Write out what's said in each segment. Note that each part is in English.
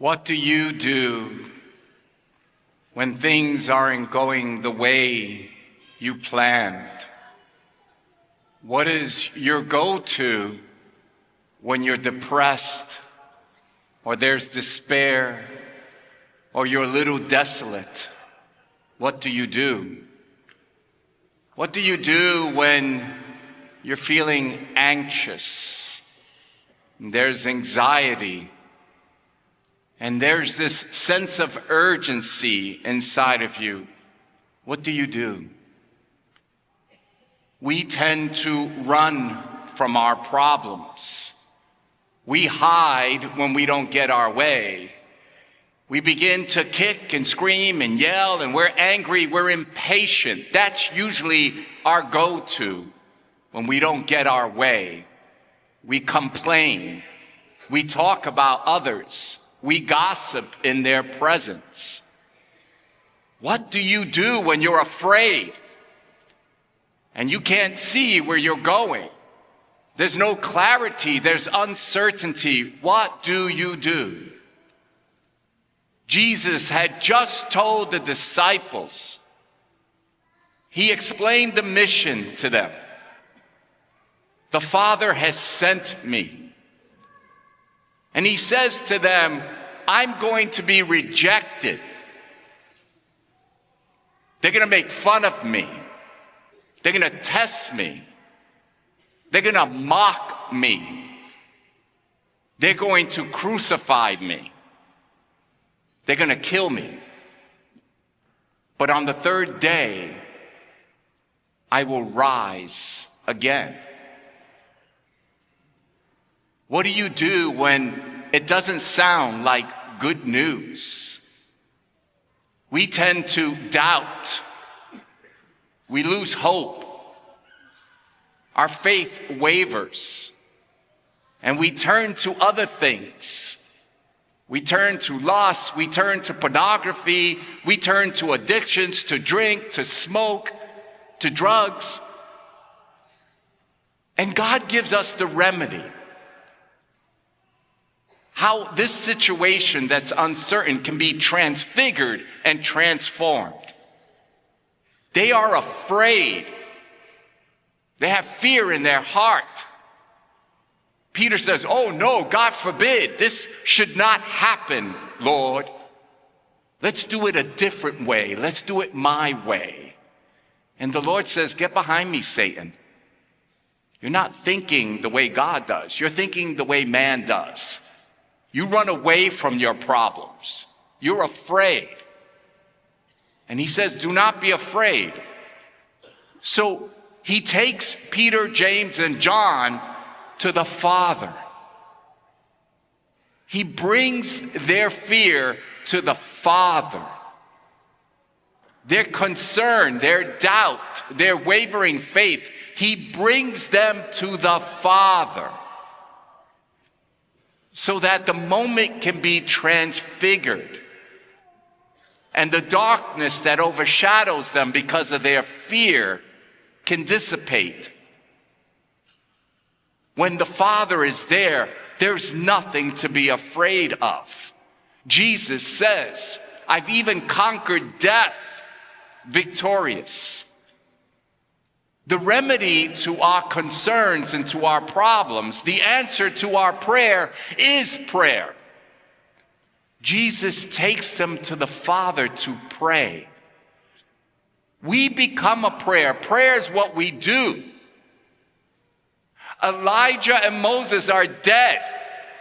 What do you do when things aren't going the way you planned? What is your go-to when you're depressed, or there's despair, or you're a little desolate? What do you do? What do you do when you're feeling anxious? There's anxiety, and there's this sense of urgency inside of you. What do you do? We tend to run from our problems. We hide when we don't get our way. We begin to kick and scream and yell, and we're angry, we're impatient. That's usually our go-to when we don't get our way. We complain. We talk about others. We gossip in their presence. What do you do when you're afraid and you can't see where you're going? There's no clarity, there's uncertainty. What do you do? Jesus had just told the disciples, he explained the mission to them. The Father has sent me. And he says to them, I'm going to be rejected. They're going to make fun of me. They're going to test me. They're going to mock me. They're going to crucify me. They're going to kill me. But on the third day, I will rise again. What do you do when it doesn't sound like good news? We tend to doubt. We lose hope. Our faith wavers. And we turn to other things. We turn to lust. We turn to pornography. We turn to addictions, to drink, to smoke, to drugs. And God gives us the remedy. How this situation that's uncertain can be transfigured and transformed. They are afraid. They have fear in their heart. Peter says, oh no, God forbid, this should not happen, Lord. Let's do it a different way. Let's do it my way. And the Lord says, get behind me, Satan. You're not thinking the way God does. You're thinking the way man does. You run away from your problems. You're afraid. And he says, do not be afraid. So he takes Peter, James, and John to the Father. He brings their fear to the Father. Their concern, their doubt, their wavering faith, he brings them to the Father, so that the moment can be transfigured and the darkness that overshadows them because of their fear can dissipate. When the Father is there, there's nothing to be afraid of. Jesus says, I've even conquered death victorious. The remedy to our concerns and to our problems, the answer to our prayer is prayer. Jesus takes them to the Father to pray. We become a prayer. Prayer is what we do. Elijah and Moses are dead,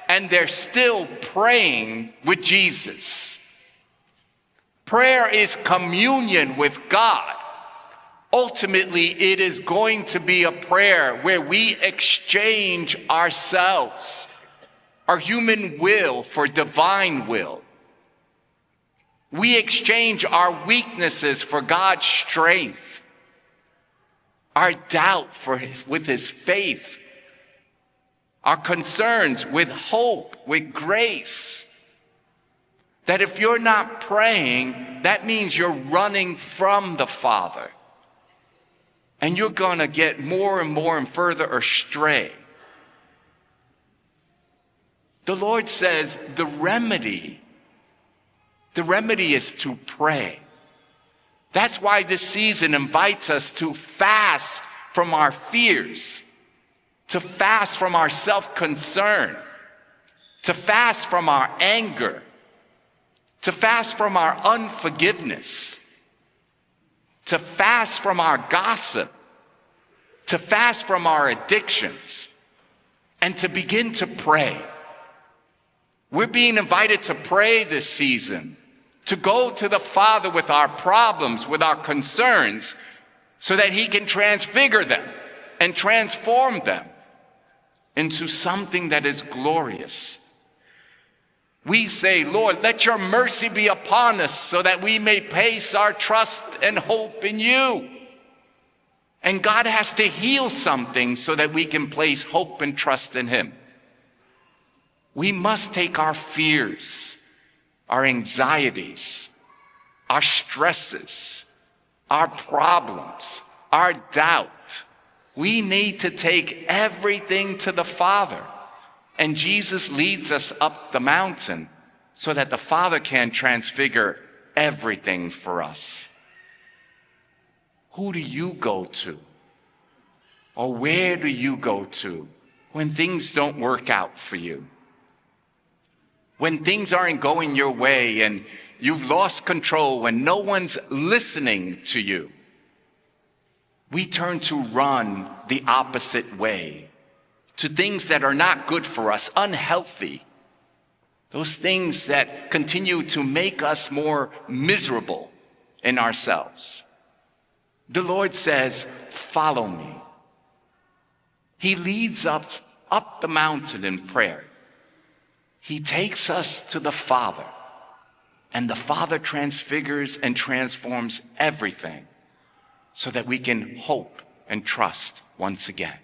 and they're still praying with Jesus. Prayer is communion with God. Ultimately, it is going to be a prayer where we exchange ourselves, our human will for divine will. We exchange our weaknesses for God's strength, our doubt with his faith, our concerns with hope, with grace. That if you're not praying, that means you're running from the Father. And you're going to get more and more and further astray. The Lord says the remedy The remedy is to pray. That's why this season invites us to fast from our fears, to fast from our self-concern, to fast from our anger, to fast from our unforgiveness, to fast from our gossip, to fast from our addictions, and to begin to pray. We're being invited to pray this season, to go to the Father with our problems, with our concerns, so that he can transfigure them and transform them into something that is glorious. We say, Lord, let your mercy be upon us so that we may place our trust and hope in you. And God has to heal something so that we can place hope and trust in him. We must take our fears, our anxieties, our stresses, our problems, our doubt. We need to take everything to the Father. And Jesus leads us up the mountain so that the Father can transfigure everything for us. Who do you go to? Or where do you go to when things don't work out for you? When things aren't going your way and you've lost control, when no one's listening to you, we turn to run the opposite way, to things that are not good for us, unhealthy, those things that continue to make us more miserable in ourselves. The Lord says, follow me. He leads us up the mountain in prayer. He takes us to the Father, and the Father transfigures and transforms everything so that we can hope and trust once again.